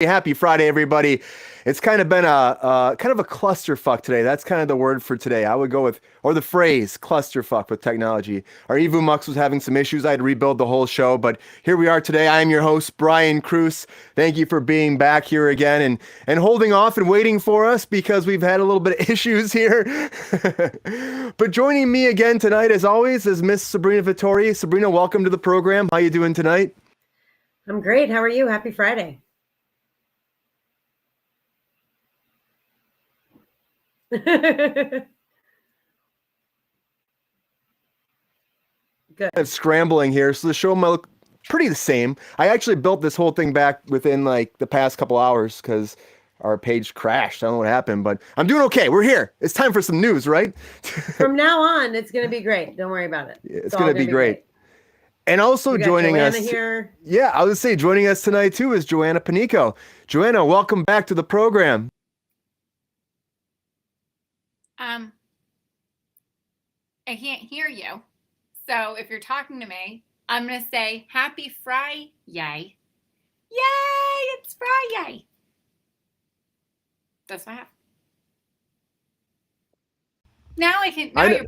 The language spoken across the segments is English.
Happy Friday, everybody. It's kind of been a kind of a clusterfuck today. That's kind of the word for today. I would go with, or the phrase, clusterfuck with technology. Our Evu Mux was having some issues. I had to rebuild the whole show, but here we are today. I am your host, Brian Kruse. Thank you for being back here again and holding off and waiting for us because we've had a little bit of issues here. But joining me again tonight, as always, is Miss Sabrina Vittori. Sabrina, welcome to the program. How you doing tonight? I'm great. How are you? Happy Friday. Good. Scrambling here, so the show might look pretty the same. I actually built this whole thing back within like the past couple hours because our page crashed. I don't know what happened, but I'm doing okay. We're here. It's time for some news, right? From now on, it's going to be great. Don't worry about it. It's going to be great. And also joining JOANNA us here. Yeah, I would say joining us tonight too is JOANNA PANICO. JOANNA, welcome back to the program. I can't hear you. So if you're talking to me, I'm going to say happy Friday. Yay, it's Friday. That's what happened. Now you're back.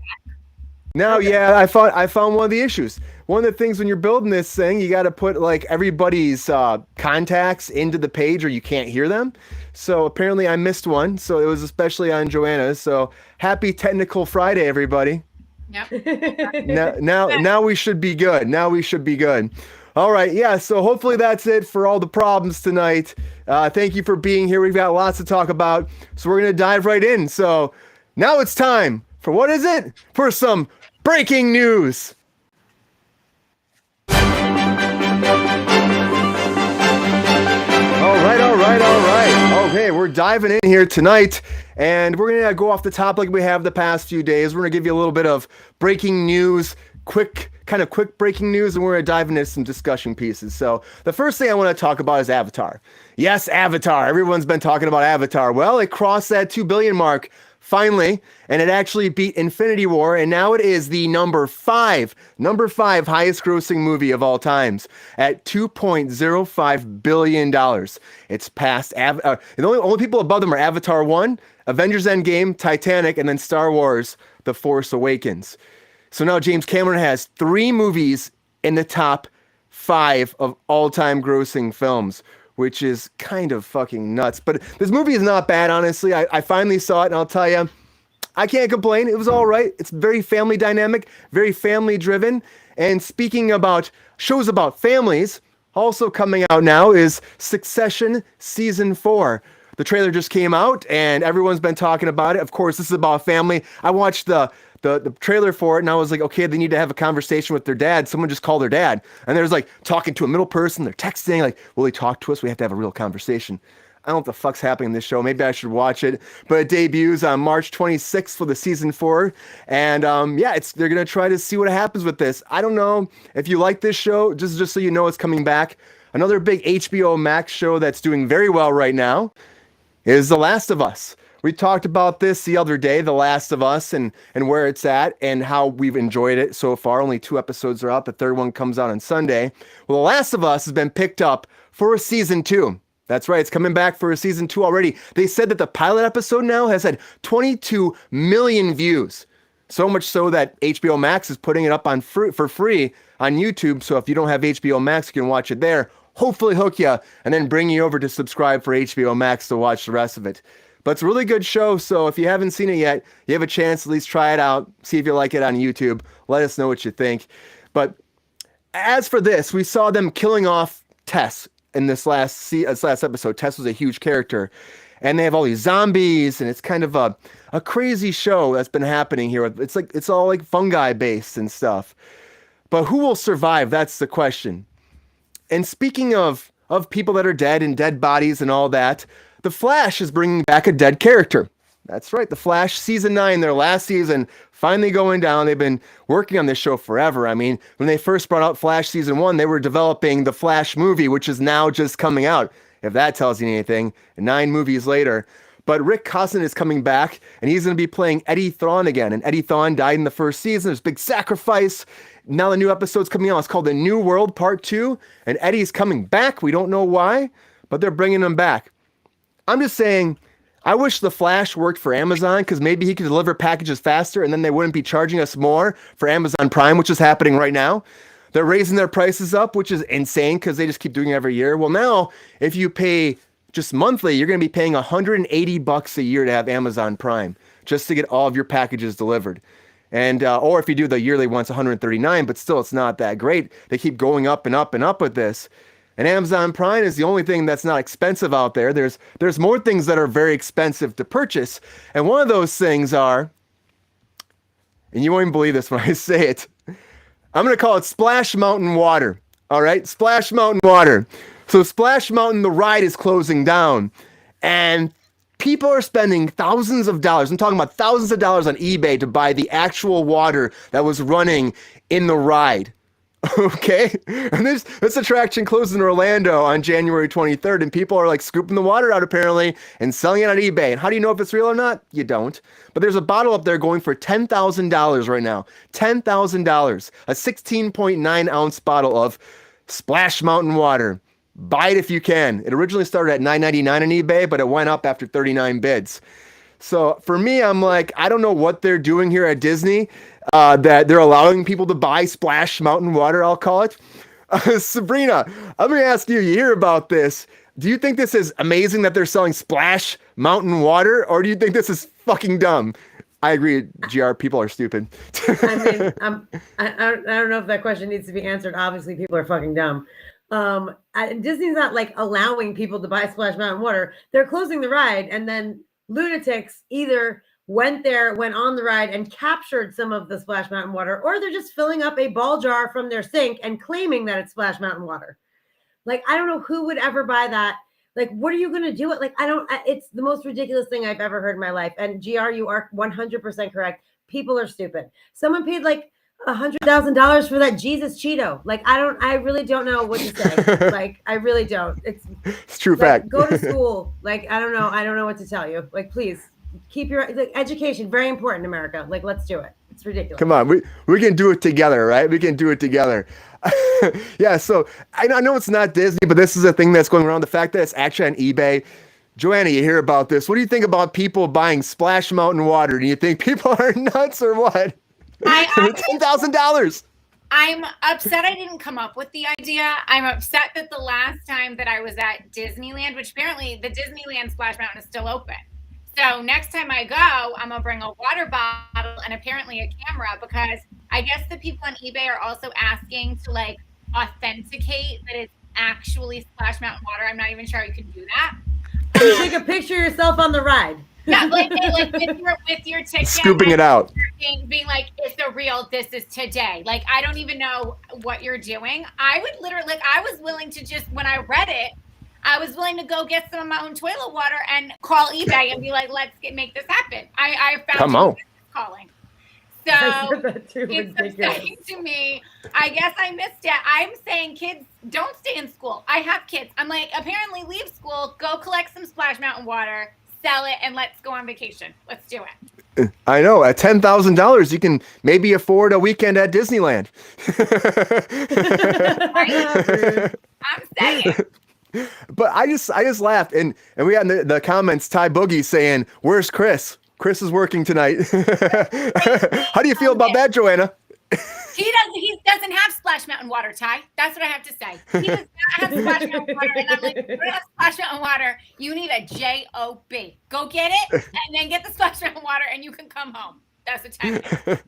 Now, Okay. yeah, I found one of the issues. One of the things when you're building this thing, you got to put like everybody's contacts into the page or you can't hear them. So apparently I missed one. So it was especially on JOANNA's. So happy Technical Friday, everybody. Yep. Now we should be good. Now we should be good. All right. Yeah. So hopefully that's it for all the problems tonight. Thank you for being here. We've got lots to talk about. So we're going to dive right in. So now it's time for what is it? For some breaking news. All right. Okay, we're diving in here tonight, and we're going to go off the top like we have the past few days. We're going to give you a little bit of breaking news, quick breaking news, and we're going to dive into some discussion pieces. So the first thing I want to talk about is Avatar. Yes, Avatar. Everyone's been talking about Avatar. Well, it crossed that 2 billion mark finally, and it actually beat Infinity War, and now it is the number five highest grossing movie of all times at $2.05 billion. It's past, the only people above them are Avatar 1, Avengers Endgame, Titanic, and then Star Wars, The Force Awakens. So now James Cameron has 3 movies in the top 5 of all-time grossing films, which is kind of fucking nuts. But this movie is not bad, honestly. I finally saw it, and I'll tell you, I can't complain. It was all right. It's very family dynamic, very family driven. And speaking about shows about families, also coming out now is Succession Season 4. The trailer just came out, and everyone's been talking about it. Of course, this is about family. I watched the trailer for it, and I was like, okay, they need to have a conversation with their dad. Someone just called their dad. And there's like talking to a middle person. They're texting, like, will they talk to us? We have to have a real conversation. I don't know what the fuck's happening in this show. Maybe I should watch it. But it debuts on March 26th for the season 4. And they're going to try to see what happens with this. I don't know if you like this show, just so you know it's coming back. Another big HBO Max show that's doing very well right now is The Last of Us. We talked about this the other day, The Last of Us, and where it's at and how we've enjoyed it so far. Only 2 episodes are out. The third one comes out on Sunday. Well, The Last of Us has been picked up for a season 2. That's right. It's coming back for a season 2 already. They said that the pilot episode now has had 22 million views. So much so that HBO Max is putting it up for free on YouTube. So if you don't have HBO Max, you can watch it there. Hopefully hook you and then bring you over to subscribe for HBO Max to watch the rest of it. But it's a really good show, so if you haven't seen it yet, you have a chance to at least try it out, see if you like it on YouTube. Let us know what you think. But as for this, we saw them killing off Tess in this last episode. Tess was a huge character, and they have all these zombies, and it's kind of a crazy show that's been happening here. It's all like fungi based and stuff. But who will survive? That's the question. And speaking of people that are dead and dead bodies and all that, The Flash is bringing back a dead character. That's right, The Flash season 9, their last season, finally going down. They've been working on this show forever. I mean, when they first brought out Flash season 1, they were developing the Flash movie, which is now just coming out, if that tells you anything, 9 movies later. But Rick Cosson is coming back, and he's going to be playing Eddie Thawne again. And Eddie Thawne died in the first season. There's a big sacrifice. Now the new episode's coming out. It's called The New World Part 2, and Eddie's coming back. We don't know why, but they're bringing them back. I'm just saying, I wish the Flash worked for Amazon because maybe he could deliver packages faster and then they wouldn't be charging us more for Amazon Prime, which is happening right now. They're raising their prices up, which is insane because they just keep doing it every year. Well, now if you pay just monthly, you're going to be paying $180 a year to have Amazon Prime just to get all of your packages delivered. And or if you do the yearly one, it's $139, but still it's not that great. They keep going up and up and up with this. And Amazon Prime is the only thing that's not expensive out there. There's more things that are very expensive to purchase. And one of those things are, and you won't even believe this when I say it, I'm going to call it Splash Mountain Water. All right? Splash Mountain Water. So Splash Mountain, the ride is closing down. And people are spending thousands of dollars. I'm talking about thousands of dollars on eBay to buy the actual water that was running in the ride. Okay, and this attraction closed in Orlando on January 23rd, and people are like scooping the water out apparently and selling it on eBay. And how do you know if it's real or not? You don't. But there's a bottle up there going for $10,000 right now. $10,000, a 16.9 ounce bottle of Splash Mountain Water. Buy it if you can. It originally started at $9.99 on eBay, but it went up after 39 bids. So for me, I'm like, I don't know what they're doing here at Disney, that they're allowing people to buy Splash Mountain Water, I'll call it. Sabrina, I'm going to ask you, you hear about this. Do you think this is amazing that they're selling Splash Mountain Water, or do you think this is fucking dumb? I agree, GR, people are stupid. I mean, I don't know if that question needs to be answered. Obviously, people are fucking dumb. Disney's not like allowing people to buy Splash Mountain Water. They're closing the ride, and then lunatics either went on the ride and captured some of the Splash Mountain Water, or they're just filling up a ball jar from their sink and claiming that it's Splash Mountain Water. Like, I don't know who would ever buy that. Like, what are you going to do it? Like, it's the most ridiculous thing I've ever heard in my life. And GR, you are 100% correct. People are stupid. Someone paid like $100,000 for that Jesus Cheeto. Like, I really don't know what to say. Like, I really don't. It's true like, fact. Go to school. Like, I don't know what to tell you. Like, please keep your education very important in America. Like, let's do it. It's ridiculous. Come on, we can do it together, right? We can do it together. Yeah, so I know it's not Disney, but this is a thing that's going around. The fact that it's actually on eBay. Joanna, you hear about this. What do you think about people buying Splash Mountain Water? Do you think people are nuts or what? $10,000. I'm upset I didn't come up with the idea. I'm upset that the last time that I was at Disneyland, which apparently the Disneyland Splash Mountain is still open. So next time I go, I'm going to bring a water bottle and apparently a camera, because I guess the people on eBay are also asking to like authenticate that it's actually Splash Mountain Water. I'm not even sure you can do that. You take a picture of yourself on the ride. Yeah, like with your ticket, scooping it out, being like, it's a real. This is today. Like, I don't even know what you're doing. I would literally, like, I was willing to just, when I read it, I was willing to go get some of my own toilet water and call eBay and be like, let's make this happen. I found you calling. So it's upsetting to me. I guess I missed it. I'm saying, kids, don't stay in school. I have kids. I'm like, apparently leave school, go collect some Splash Mountain Water, sell it, and let's go on vacation. Let's do it. I know. At $10,000, you can maybe afford a weekend at Disneyland. I'm saying. But I just laughed, and we got in the comments Ty Boogie saying, "Where's Chris? Chris is working tonight." How do you feel about that, Joanna? He doesn't have Splash Mountain Water, Ty. That's what I have to say. He does not have Splash Mountain Water, and I'm like, if you don't have Splash Mountain Water, you need a JOB. Go get it, and then get the Splash Mountain Water, and you can come home. That's what time it is.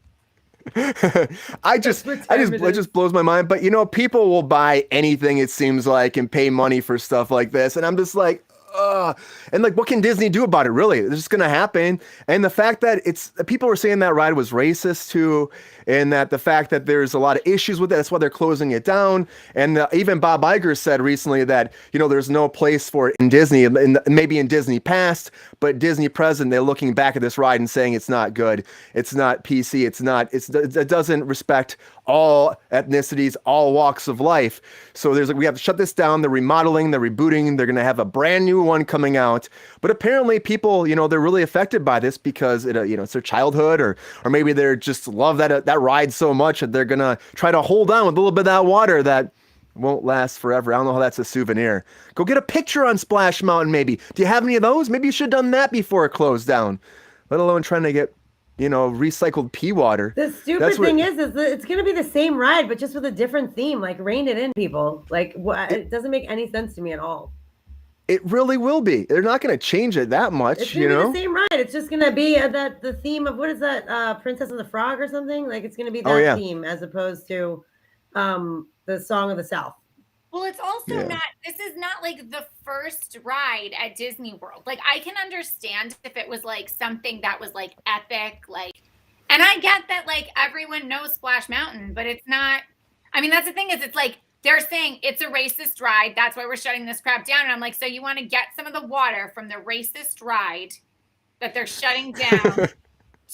It just blows my mind. But you know, people will buy anything, it seems like, and pay money for stuff like this, and I'm just like, and like, what can Disney do about it? Really, it's just gonna happen. And the fact that people were saying that ride was racist too, and that the fact that there's a lot of issues with it, that's why they're closing it down. And even Bob Iger said recently that, you know, there's no place for it in Disney, and maybe in Disney past, but Disney present, they're looking back at this ride and saying it's not good, it's not PC, it doesn't respect all ethnicities, all walks of life. So we have to shut this down. They're remodeling, they're rebooting, they're going to have a brand new one coming out. But apparently people, you know, they're really affected by this because it's their childhood, or maybe they're just love that ride so much that they're going to try to hold on with a little bit of that water that Won't last forever. I don't know how that's a souvenir. Go get a picture on Splash Mountain, maybe. Do you have any of those? Maybe you should have done that before it closed down. Let alone trying to get, recycled pea water. The stupid thing is that it's going to be the same ride, but just with a different theme. Like, rein it in, people. Like, it doesn't make any sense to me at all. It really will be. They're not going to change it that much, It's going to be the same ride. It's just going to be the theme of, what is that, Princess and the Frog or something? Like, it's going to be that theme as opposed to the Song of the South. Well, it's also this is not like the first ride at Disney World. Like, I can understand if it was like something that was like epic, like, and I get that like everyone knows Splash Mountain, but it's not, I mean, that's the thing is it's like, they're saying it's a racist ride. That's why we're shutting this crap down. And I'm like, so you want to get some of the water from the racist ride that they're shutting down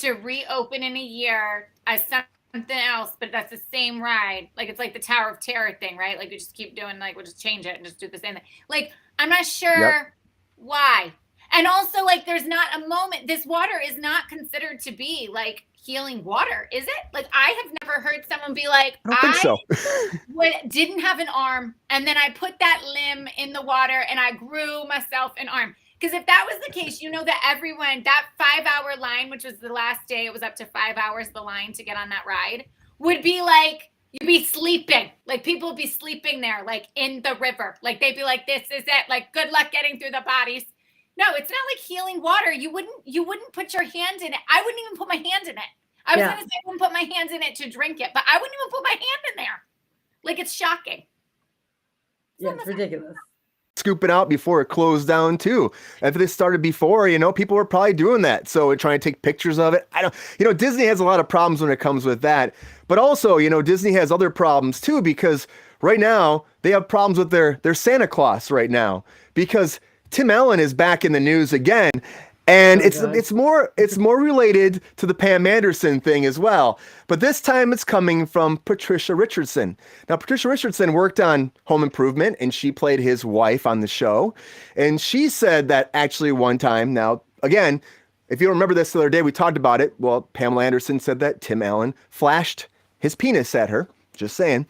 to reopen in a year as something else, but that's the same ride. Like, it's like the Tower of Terror thing, right? Like, we just keep doing, like, we'll just change it and just do the same thing. Like, I'm not sure why. And also, like, there's not a moment, this water is not considered to be like healing water, is it? Like, I have never heard someone be like, I don't think so. Didn't have an arm, and then I put that limb in the water and I grew myself an arm. Because if that was the case, that everyone, that 5-hour line, which was the last day, it was up to 5 hours, the line to get on that ride, would be like, you'd be sleeping. Like, people would be sleeping there, like in the river. Like, they'd be like, this is it. Like, good luck getting through the bodies. No, it's not like healing water. You wouldn't put your hand in it. I wouldn't even put my hand in it. I was going to say I wouldn't put my hands in it to drink it, but I wouldn't even put my hand in there. Like, it's shocking. It's ridiculous. Scoop it out before it closed down too. If this started before, people were probably doing that. So trying to take pictures of it. Disney has a lot of problems when it comes with that. But also, Disney has other problems too, because right now they have problems with their Santa Claus right now, because Tim Allen is back in the news again. And it's more related to the Pam Anderson thing as well. But this time it's coming from Patricia Richardson. Now, Patricia Richardson worked on Home Improvement, and she played his wife on the show. And she said that actually one time, now, again, if you don't remember this the other day, we talked about it. Well, Pamela Anderson said that Tim Allen flashed his penis at her, just saying.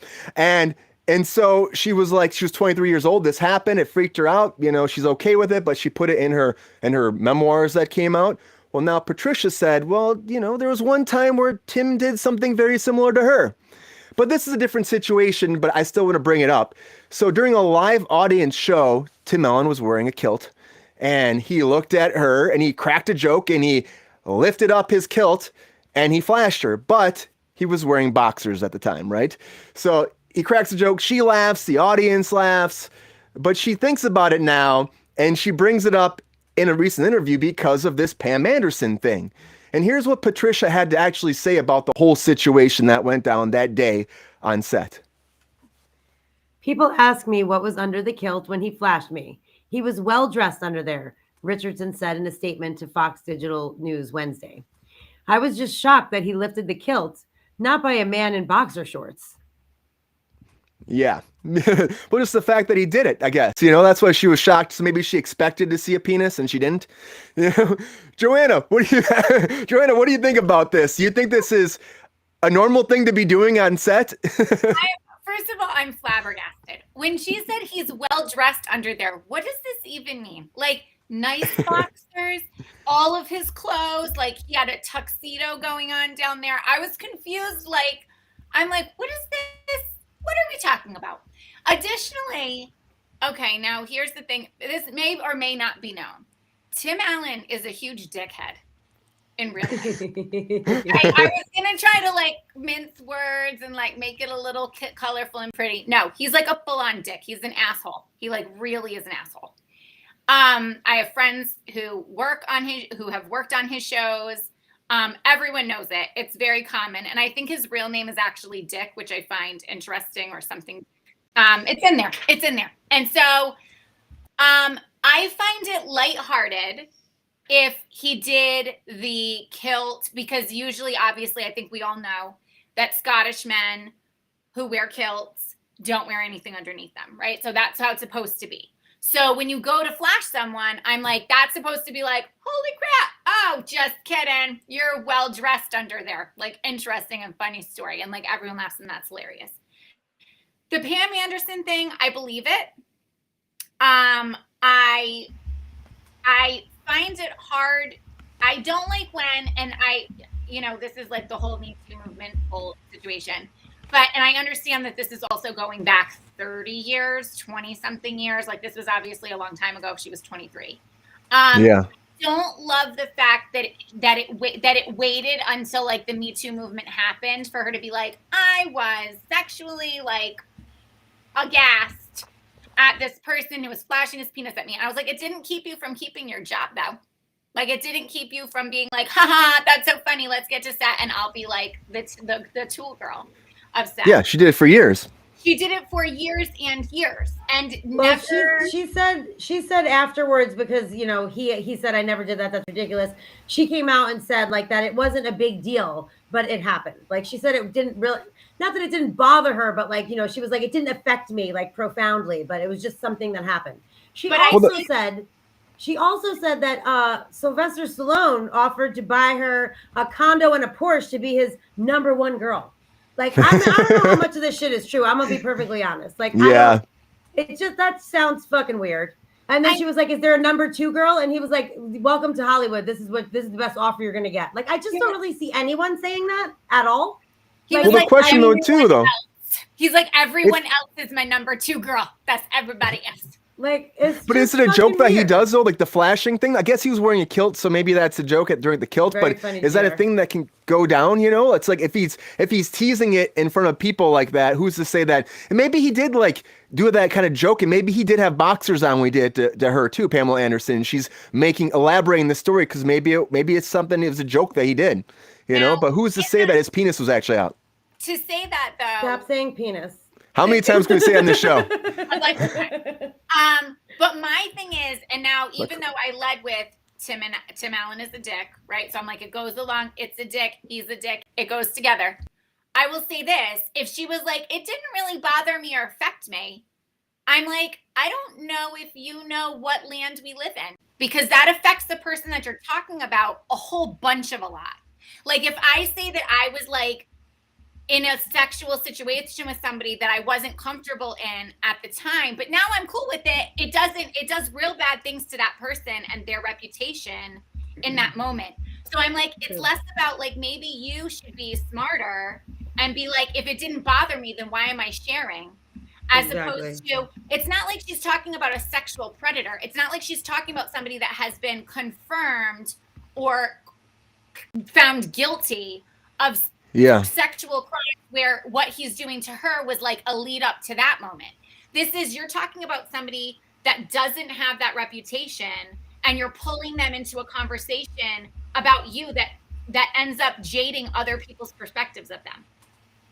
And so she was 23 years old. This happened. It freaked her out. She's okay with it, but she put it in her memoirs that came out. Well, now Patricia said, well, there was one time where Tim did something very similar to her. But this is a different situation, but I still want to bring it up. So during a live audience show, Tim Allen was wearing a kilt, and he looked at her and he cracked a joke and he lifted up his kilt and he flashed her, but he was wearing boxers at the time, right? So he cracks a joke, she laughs, the audience laughs, but she thinks about it now, and she brings it up in a recent interview because of this Pam Anderson thing. And here's what Patricia had to actually say about the whole situation that went down that day on set. People ask me what was under the kilt when he flashed me. He was well dressed under there, Richardson said in a statement to Fox Digital News Wednesday. I was just shocked that he lifted the kilt, not by a man in boxer shorts. Yeah. But it's the fact that he did it, I guess. That's why she was shocked. So maybe she expected to see a penis and she didn't. Joanna, what do you think about this? Do you think this is a normal thing to be doing on set? First of all, I'm flabbergasted. When she said he's well dressed under there, what does this even mean? Like, nice boxers, all of his clothes, like he had a tuxedo going on down there. I was confused. I'm like, what is this? What are we talking about? Additionally, okay, now here's the thing. This may or may not be known. Tim Allen is a huge dickhead in real life. I was going to try to mince words and make it a little colorful and pretty. No, he's like a full-on dick. He's an asshole. He really is an asshole. I have friends who have worked on his shows. Everyone knows it. It's very common. And I think his real name is actually Dick, which I find interesting or something. It's in there. It's in there. And so I find it lighthearted if he did the kilt, because usually, obviously, I think we all know that Scottish men who wear kilts don't wear anything underneath them, right? So that's how it's supposed to be. So when you go to flash someone, I'm like, that's supposed to be like, holy crap. Oh, just kidding. You're well dressed under there. Interesting and funny story. And everyone laughs and that's hilarious. The Pam Anderson thing, I believe it. I find it hard. I don't like when, and this is like the whole Me Too movement whole situation. And I understand that this is also going back 30 years, 20 something years. Like this was obviously a long time ago. She was 23. Yeah. Don't love the fact that it waited until like the Me Too movement happened for her to be like, I was sexually like aghast at this person who was flashing his penis at me. And I was like, it didn't keep you from keeping your job though. Like it didn't keep you from being like, haha, that's so funny. Let's get to set and I'll be like the tool girl of set. Yeah, she did it for years. She did it for years and years, and Well, never. she said afterwards, because he said, I never did that. That's ridiculous. She came out and said like that it wasn't a big deal, but it happened. Like she said, it didn't really, not that it didn't bother her, but like she was like, it didn't affect me like profoundly, but it was just something that happened. She also said that Sylvester Stallone offered to buy her a condo and a Porsche to be his number one girl. Like, I don't know how much of this shit is true. I'm going to be perfectly honest. Like, yeah. It's just, that sounds fucking weird. And then she was like, is there a number two girl? And he was like, welcome to Hollywood. This is the best offer you're going to get. Like, I just don't really see anyone saying that at all. Well, the question though, too, though. He's like, everyone else is my number two girl. That's everybody else. Like, but is it a joke that he does though, like the flashing thing? I guess he was wearing a kilt, so maybe that's a joke during the kilt. Very but funny is that a thing that can go down? It's like if he's teasing it in front of people like that, who's to say that? And maybe he did like do that kind of joke, and maybe he did have boxers on when he did it to her too, Pamela Anderson. And she's elaborating the story because maybe it's something. It was a joke that he did, But who's to say that his penis was actually out? To say that though, stop saying penis. How many times can we say on this show? But my thing is, and now even though I led with Tim Allen is a dick, right? So I'm like, it goes along. It's a dick. He's a dick. It goes together. I will say this: if she was like, it didn't really bother me or affect me, I'm like, I don't know if you know what land we live in, because that affects the person that you're talking about a whole bunch of a lot. Like if I say that I was like in a sexual situation with somebody that I wasn't comfortable in at the time, but now I'm cool with it. It does real bad things to that person and their reputation in that moment. So I'm like, it's less about like, maybe you should be smarter and be like, if it didn't bother me, then why am I sharing? As opposed to, it's not like she's talking about a sexual predator. It's not like she's talking about somebody that has been confirmed or found guilty of sexual crime, where what he's doing to her was like a lead up to that moment. You're talking about somebody that doesn't have that reputation, and you're pulling them into a conversation about you that ends up jading other people's perspectives of them.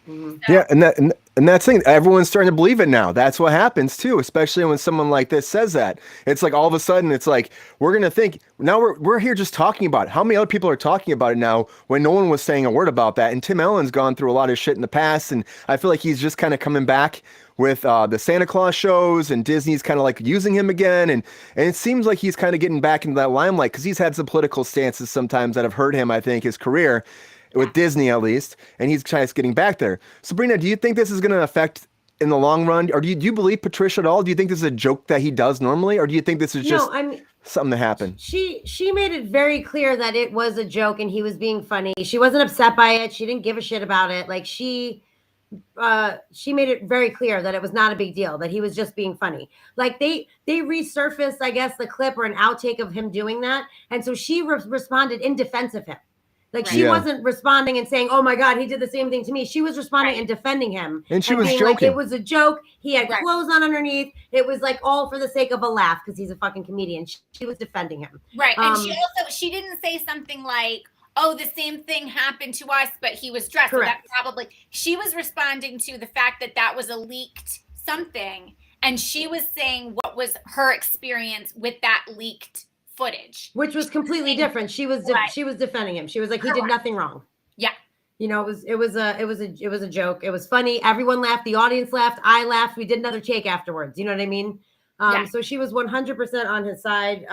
Mm-hmm. So. Yeah, and that's the thing. Everyone's starting to believe it now. That's what happens too, especially when someone like this says that. It's like all of a sudden, it's like we're gonna think now we're here just talking about it. How many other people are talking about it now when no one was saying a word about that? And Tim Allen's gone through a lot of shit in the past, and I feel like he's just kind of coming back with the Santa Claus shows, and Disney's kind of like using him again, and it seems like he's kind of getting back into that limelight because he's had some political stances sometimes that have hurt him. I think his career. With Disney at least, and he's trying to getting back there. Sabrina, do you think this is going to affect in the long run, or do you believe Patricia at all? Do you think this is a joke that he does normally, or do you think this is just something that happened? She made it very clear that it was a joke and he was being funny. She wasn't upset by it. She didn't give a shit about it. Like she made it very clear that it was not a big deal, that he was just being funny. Like they resurfaced, I guess, the clip or an outtake of him doing that, and so she responded in defense of him. Like she wasn't responding and saying, "Oh my God, he did the same thing to me." She was responding and defending him, and she was being joking. Like, it was a joke. He had clothes on underneath. It was like all for the sake of a laugh because he's a fucking comedian. She was defending him, right? And she didn't say something like, "Oh, the same thing happened to us, but he was dressed." Correct. So that she was responding to the fact that was a leaked something, and she was saying what was her experience with that leaked footage, which was completely different. She was she was defending him. She was like, he did nothing wrong. Yeah, it was a joke. It was funny. Everyone laughed. The audience laughed. I laughed. We did another take afterwards. You know what I mean? So she was 100% on his side.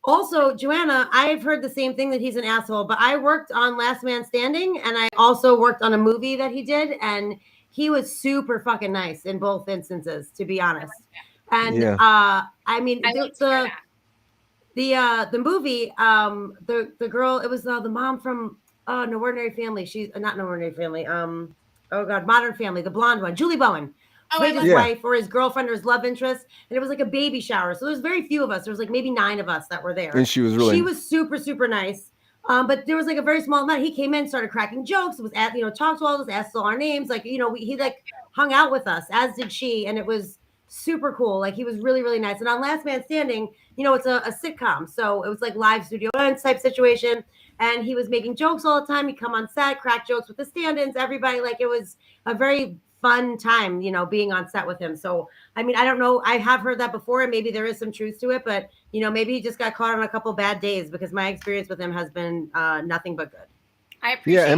Also, Joanna, I've heard the same thing, that he's an asshole. But I worked on Last Man Standing, and I also worked on a movie that he did, and he was super fucking nice in both instances, to be honest. And Yeah. I mean, I like to hear that. the movie, the girl, it was the mom from No Ordinary Family. She's not No Ordinary Family. Oh God, Modern Family, the blonde one, Julie Bowen. Oh, Played I his love wife or his girlfriend or his love interest, and it was like a baby shower. So there's very few of us. There was like maybe 9 of us that were there. And she was super, super nice. But there was like a very small amount. He came in, started cracking jokes, was at, talked to all of us, asked all our names. Like, he like hung out with us, as did she. And it was super cool. Like, he was really, really nice. And on Last Man Standing, it's a sitcom. So it was like live studio audience type situation. And he was making jokes all the time. He'd come on set, crack jokes with the stand-ins, everybody. Like, it was a very fun time, being on set with him. So, I mean, I don't know. I have heard that before, and maybe there is some truth to it, but maybe he just got caught on a couple bad days, because my experience with him has been nothing but good. I appreciate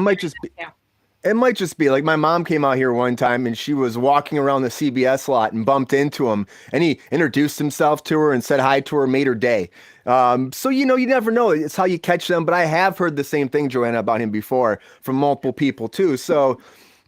it might just be like my mom came out here one time and she was walking around the CBS lot and bumped into him, and he introduced himself to her and said hi to her, made her day. So, you never know. It's how you catch them. But I have heard the same thing, Joanna, about him before from multiple people too. So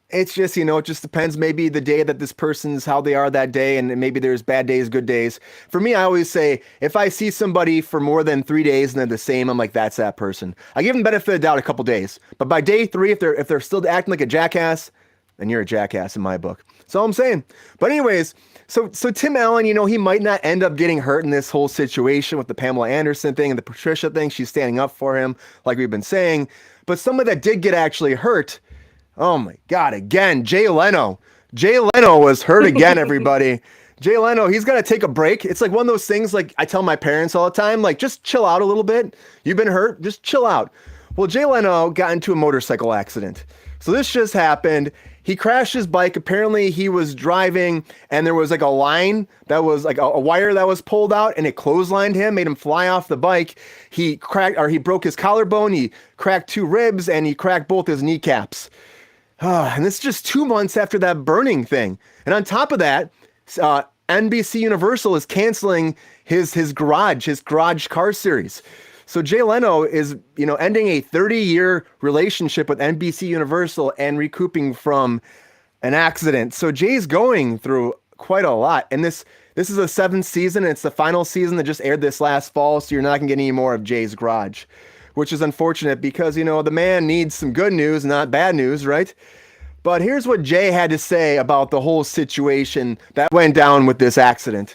it's just, it just depends maybe the day that this person's how they are that day. And maybe there's bad days, good days. For me, I always say, if I see somebody for more than 3 days and they're the same, I'm like, that's that person. I give them benefit of the doubt a couple days. But by day 3, if they're still acting like a jackass, then you're a jackass in my book. That's all I'm saying. But anyways, so Tim Allen, he might not end up getting hurt in this whole situation with the Pamela Anderson thing and the Patricia thing. She's standing up for him, like we've been saying. But somebody that did get actually hurt, oh my God, again, Jay Leno. Jay Leno was hurt again, everybody. Jay Leno, he's got to take a break. It's like one of those things, like I tell my parents all the time, like, just chill out a little bit. You've been hurt, just chill out. Well, Jay Leno got into a motorcycle accident. So this just happened. He crashed his bike. Apparently he was driving and there was like a line that was like a wire that was pulled out, and it clotheslined him, made him fly off the bike. He broke his collarbone. He cracked 2 ribs and he cracked both his kneecaps. And this is just 2 months after that burning thing. And on top of that, NBC Universal is canceling his garage car series. So Jay Leno is, ending a 30-year relationship with NBC Universal and recouping from an accident. So Jay's going through quite a lot. And this is the 7th season. And it's the final season that just aired this last fall. So you're not going to get any more of Jay's garage, which is unfortunate because, the man needs some good news, not bad news, right? But here's what Jay had to say about the whole situation that went down with this accident.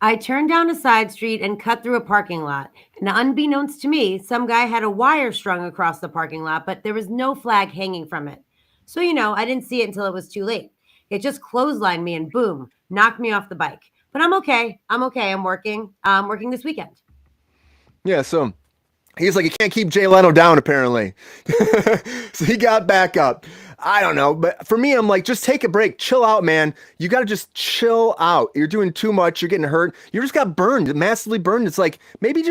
I turned down a side street and cut through a parking lot. And unbeknownst to me, some guy had a wire strung across the parking lot, but there was no flag hanging from it. So, I didn't see it until it was too late. It just clotheslined me and boom, knocked me off the bike. But I'm okay. I'm working. I'm working this weekend. Yeah, so he's like, you can't keep Jay Leno down, apparently. So he got back up. I don't know. But for me, I'm like, just take a break. Chill out, man. You got to just chill out. You're doing too much. You're getting hurt. You just got burned, massively burned. It's like, maybe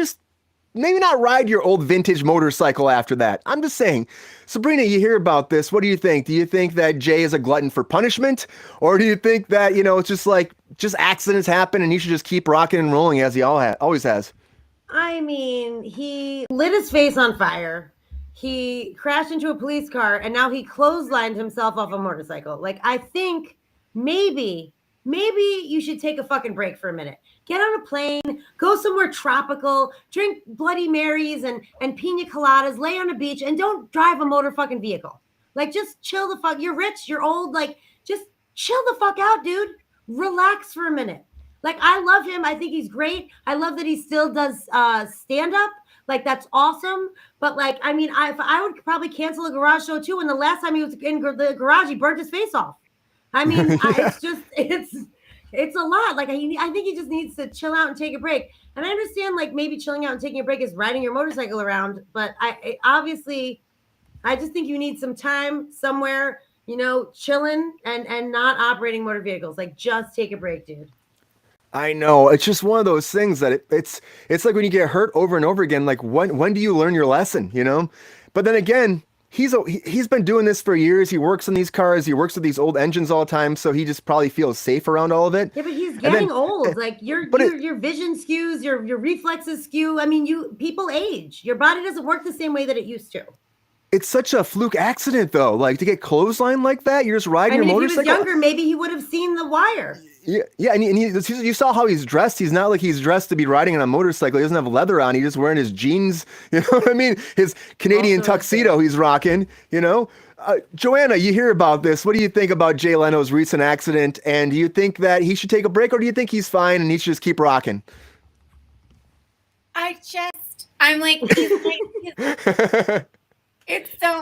not ride your old vintage motorcycle after that. I'm just saying. Sabrina, you hear about this. What do you think? Do you think that Jay is a glutton for punishment? Or do you think that, it's just accidents happen and he should just keep rocking and rolling as he always has? I mean, he lit his face on fire. He crashed into a police car, and now he clotheslined himself off a motorcycle. Like, I think maybe you should take a fucking break for a minute. Get on a plane, go somewhere tropical, drink Bloody Marys and pina coladas, lay on a beach, and don't drive a motor fucking vehicle. Like, just chill the fuck. You're rich, you're old. Like, just chill the fuck out, dude. Relax for a minute. Like, I love him. I think he's great. I love that he still does stand-up. Like, that's awesome. But, like, I mean, I would probably cancel a garage show, too. And the last time he was in the garage, he burnt his face off. I mean, it's a lot. Like, I think he just needs to chill out and take a break. And I understand, like, maybe chilling out and taking a break is riding your motorcycle around. But I obviously just think you need some time somewhere, chilling and not operating motor vehicles. Like, just take a break, dude. I know. It's just one of those things that it's like when you get hurt over and over again, like when do you learn your lesson, But then again, he's been doing this for years. He works on these cars. He works with these old engines all the time. So he just probably feels safe around all of it. Yeah, but he's getting old. Like your vision skews, your reflexes skew. I mean, people age. Your body doesn't work the same way that it used to. it's such a fluke accident though. Like to get clotheslined like that, you're just riding your motorcycle. If he was younger, maybe he would have seen the wire. Yeah, and you saw how he's dressed. He's not like he's dressed to be riding on a motorcycle. He doesn't have leather on. He's just wearing his jeans. You know what I mean? His Canadian tuxedo he's rocking. You know, Joanna, you hear about this. What do you think about Jay Leno's recent accident? And do you think that he should take a break, or do you think he's fine and he should just keep rocking? I'm like,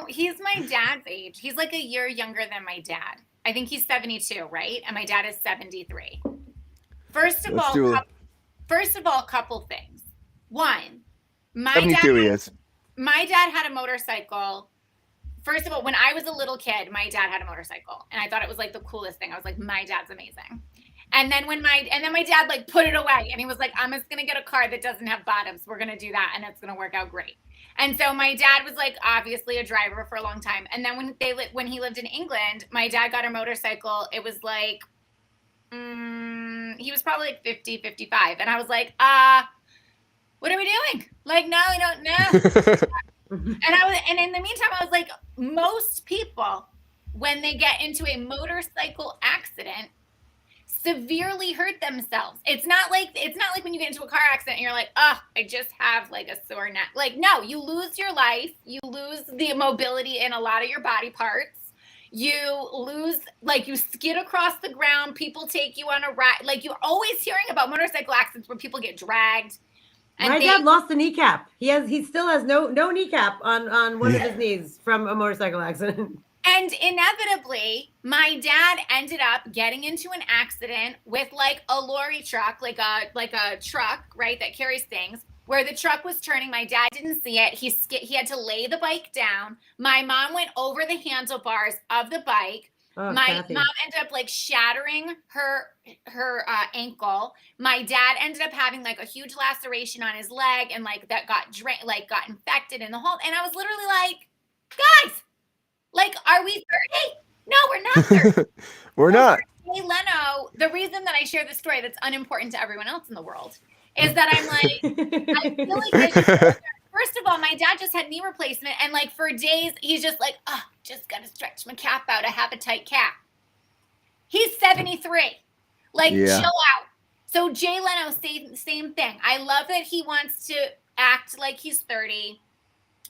he's my dad's age. He's like a year younger than my dad. I think he's 72, right? And my dad is 73. First of all, couple things. One, my dad had a motorcycle. First of all, when I was a little kid, my dad had a motorcycle, and I thought it was like the coolest thing. I was like, my dad's amazing. And then my dad like put it away, and he was like, I'm just gonna get a car that doesn't have bottoms. We're gonna do that, and it's gonna work out great. And so my dad was like obviously a driver for a long time. And then when he lived in England, my dad got a motorcycle. It was like, he was probably like 50, 55. And I was like, what are we doing? Like, no, I don't know. And in the meantime, I was like, most people, when they get into a motorcycle accident, severely hurt themselves. It's not like when you get into a car accident and you're like, oh, I just have like a sore neck. Like, no, you lose your life. You lose the mobility in a lot of your body parts. You lose, like, you skid across the ground. People take you on a ride. Like, you're always hearing about motorcycle accidents where people get dragged. And my dad lost a kneecap. He still has no kneecap on one of his knees from a motorcycle accident. And inevitably, my dad ended up getting into an accident with like a lorry truck, like a truck, right, that carries things, where the truck was turning. My dad didn't see it. He had to lay the bike down. My mom went over the handlebars of the bike. My mom ended up like shattering her ankle. My dad ended up having like a huge laceration on his leg, and like that got infected in the whole. And I was literally like, guys, like, are we 30? No, we're not 30. We're not. Jay Leno, the reason that I share this story that's unimportant to everyone else in the world is that I'm like, I feel like first of all, my dad just had knee replacement, and like for days, he's just like, oh, just got to stretch my calf out. I have a tight calf. He's 73. Like, chill out. So Jay Leno, same thing. I love that he wants to act like he's 30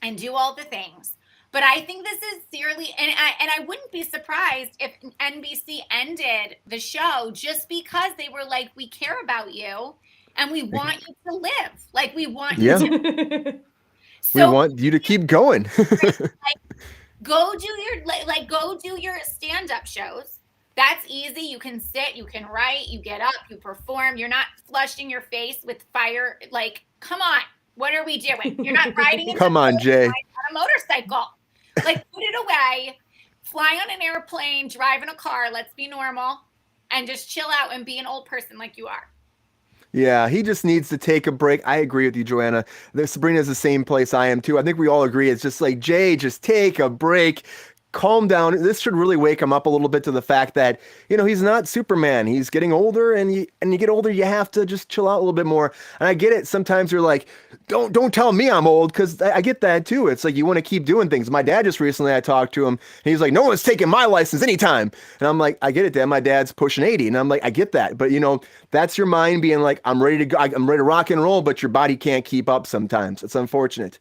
and do all the things. But I think this is seriously, and I wouldn't be surprised if NBC ended the show just because they were like, we care about you and we want you to live. Like, we want you to. So, we want you to keep going. Go do your stand-up shows. That's easy. You can sit, you can write, you get up, you perform. You're not flushing your face with fire. Like, come on. What are we doing? You're not riding come on, Jay. On a motorcycle. Like, put it away, fly on an airplane, drive in a car. Let's be normal and just chill out and be an old person like you are. Yeah, he just needs to take a break. I agree with you, Joanna. Sabrina's the same place I am too. I think we all agree. It's just like, Jay, just take a break. Calm down. This should really wake him up a little bit to the fact that, you know, he's not Superman. He's getting older, and you get older, you have to just chill out a little bit more. And I get it. Sometimes you're like, don't tell me I'm old, because I get that too. It's like you want to keep doing things. My dad just recently, I talked to him, and he's like, no one's taking my license anytime. And I'm like, I get it, Dad. My dad's pushing 80. And I'm like, I get that. But, you know, that's your mind being like, I'm ready to go. I'm ready to rock and roll, but your body can't keep up sometimes. It's unfortunate.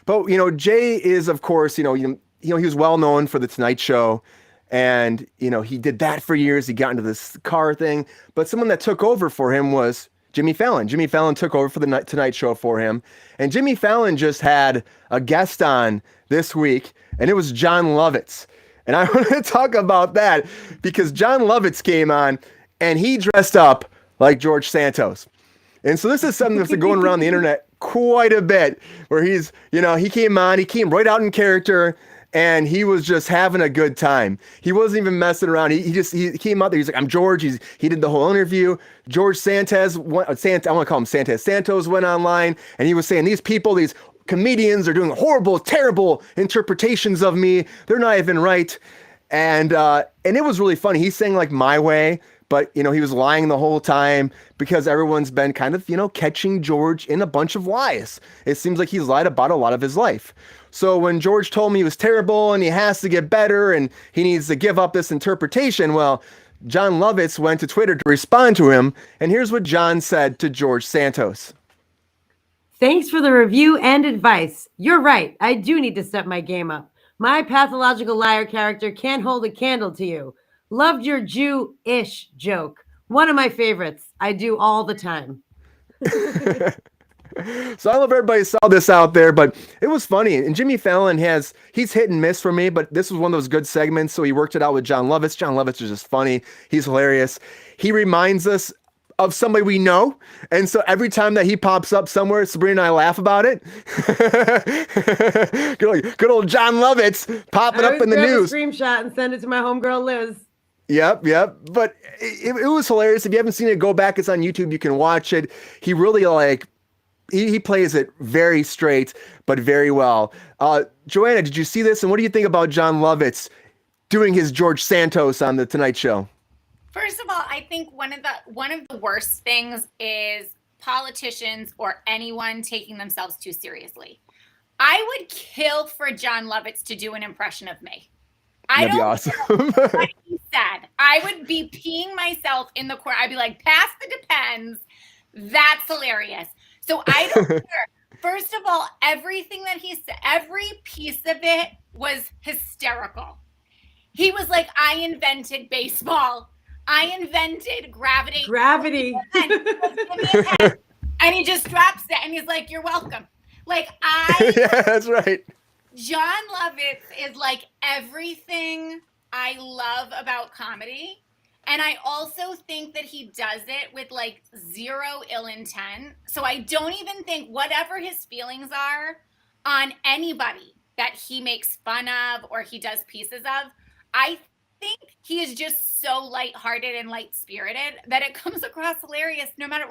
But, you know, Jay is, of course, you know, he was well known for the Tonight Show, and, you know, he did that for years. He got into this car thing, but someone that took over for him was Jimmy Fallon. Jimmy Fallon took over for the Tonight Show for him, and Jimmy Fallon just had a guest on this week, and it was Jon Lovitz. And I want to talk about that because Jon Lovitz came on, and he dressed up like George Santos. And so this is something that's been going around the internet quite a bit, where he's, you know, he came right out in character, and he was just having a good time. He wasn't even messing around. He came out there. He's like, I'm George. He did the whole interview. George Santos, I want to call him Santos went online, and he was saying, these comedians are doing horrible, terrible interpretations of me. They're not even right. And it was really funny. He's saying like My Way, but he was lying the whole time because everyone's been kind of, catching George in a bunch of lies. It seems like he's lied about a lot of his life. So when George told me he was terrible and he has to get better and he needs to give up this interpretation, well, Jon Lovitz went to Twitter to respond to him, and here's what Jon said to George Santos. Thanks for the review and advice. You're right. I do need to step my game up. My pathological liar character can't hold a candle to you. Loved your Jew-ish joke. One of my favorites. I do all the time. So I don't know if everybody saw this out there, but it was funny. And Jimmy Fallon he's hit and miss for me, but this was one of those good segments. So he worked it out with Jon Lovitz. Jon Lovitz is just funny. He's hilarious. He reminds us of somebody we know. And so every time that he pops up somewhere, Sabrina and I laugh about it. Good old Jon Lovitz popping up in the news. A screenshot and send it to my homegirl Liz. Yep. But it was hilarious. If you haven't seen it, go back. It's on YouTube. You can watch it. He really he plays it very straight, but very well. Joanna, did you see this? And what do you think about Jon Lovitz doing his George Santos on the Tonight Show? First of all, I think one of the worst things is politicians or anyone taking themselves too seriously. I would kill for Jon Lovitz to do an impression of me. That'd be awesome. What he said. I would be peeing myself in the corner. I'd be like, pass the Depends. That's hilarious. So I don't care. First of all, everything that he said, every piece of it was hysterical. He was like, I invented baseball. I invented gravity. And he just drops it and he's like, you're welcome. Yeah, that's right. Jon Lovitz is like everything I love about comedy. And I also think that he does it with zero ill intent. So I don't even think whatever his feelings are on anybody that he makes fun of or he does pieces of, I think he is just so lighthearted and light-spirited that it comes across hilarious no matter,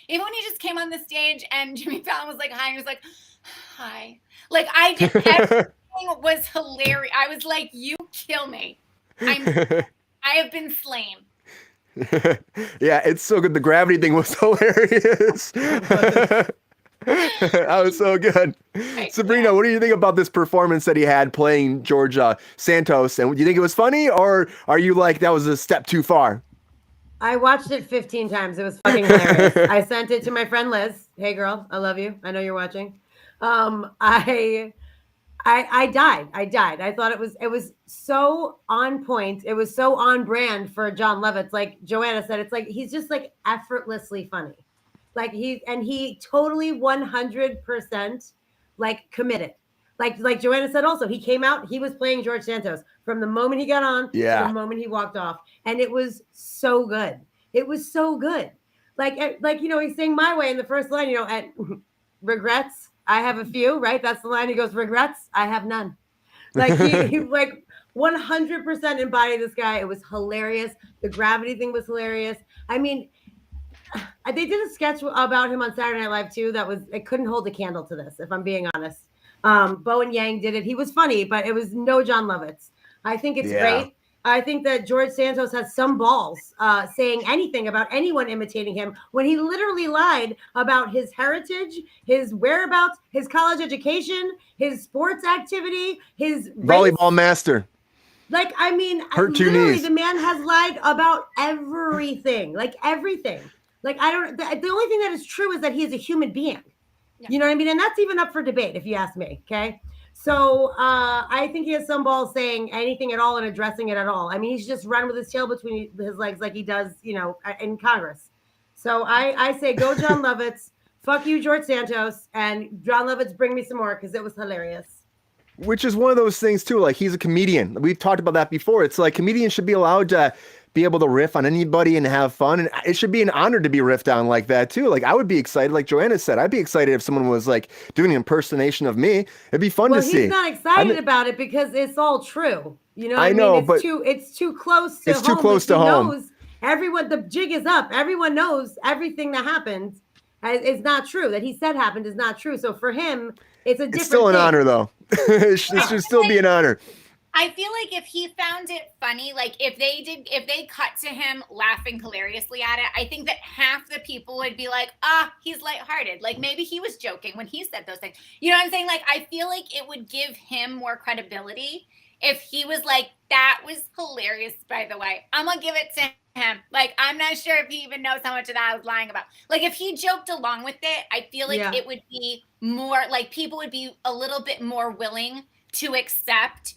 even when he just came on the stage and Jimmy Fallon was like, hi, and he was like, hi. Everything was hilarious. I was like, you kill me. I have been slain. Yeah, it's so good. The gravity thing was hilarious. That was so good. Right, Sabrina, what do you think about this performance that he had playing George Santos? And do you think it was funny, or are you like that was a step too far? I watched it 15 times. It was fucking hilarious. I sent it to my friend Liz. Hey, girl, I love you. I know you're watching. I died. I thought it was so on point. It was so on brand for Jon Lovitz. Like Joanna said, it's like he's just effortlessly funny. He totally 100% committed. Like Joanna said also, he came out, he was playing George Santos from the moment he got on to the moment he walked off. And it was so good. It was so good. He's saying my way in the first line, at regrets, I have a few, right? That's the line. He goes, regrets, I have none. He 100% embodied this guy. It was hilarious. The gravity thing was hilarious. I mean, they did a sketch about him on Saturday Night Live too. It couldn't hold a candle to this, if I'm being honest. Bowen Yang did it. He was funny, but it was no Jon Lovitz. I think it's great. I think that George Santos has some balls saying anything about anyone imitating him when he literally lied about his heritage, his whereabouts, his college education, his sports activity, his volleyball master. Hurt literally knees. The man has lied about everything, everything. The only thing that is true is that he is a human being. Yeah. You know what I mean? And that's even up for debate, if you ask me. Okay. So I think he has some balls saying anything at all and addressing it at all. I mean, he's just run with his tail between his legs like he does, in Congress. So I say go Jon Lovitz, fuck you, George Santos, and Jon Lovitz, bring me some more because it was hilarious. Which is one of those things too. He's a comedian. We've talked about that before. It's comedians should be allowed to be able to riff on anybody and have fun. And it should be an honor to be riffed on like that too. I would be excited, like Joanna said, I'd be excited if someone was doing an impersonation of me. It'd be fun to see. He's not excited about it because it's all true. You know what I know, mean? but it's too close to home. It's too close to home. Knows everyone, the jig is up. Everyone knows everything that happened is not true. That he said happened is not true. So for him, it's a different It's still an honor though. It should still be an honor. I feel like if he found it funny, like if they cut to him laughing hilariously at it, I think that half the people would be like, he's lighthearted. Like maybe he was joking when he said those things. You know what I'm saying? Like I feel like it would give him more credibility if he was like, that was hilarious, by the way. I'm gonna give it to him. Like I'm not sure if he even knows how much of that I was lying about. Like if he joked along with it, I feel like it would be more like people would be a little bit more willing to accept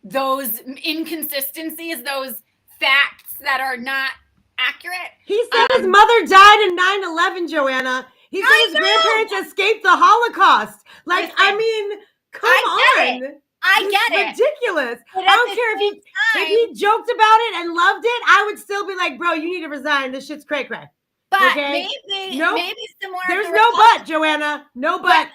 those inconsistencies, those facts that are not accurate. He said his mother died in 9/11, Joanna. He said his grandparents escaped the Holocaust. Like, listen, I mean, come on. I get it. Ridiculous. I don't care if he joked about it and loved it. I would still be like, bro, you need to resign. This shit's cray cray. But maybe some more. There's no but, Joanna. No but.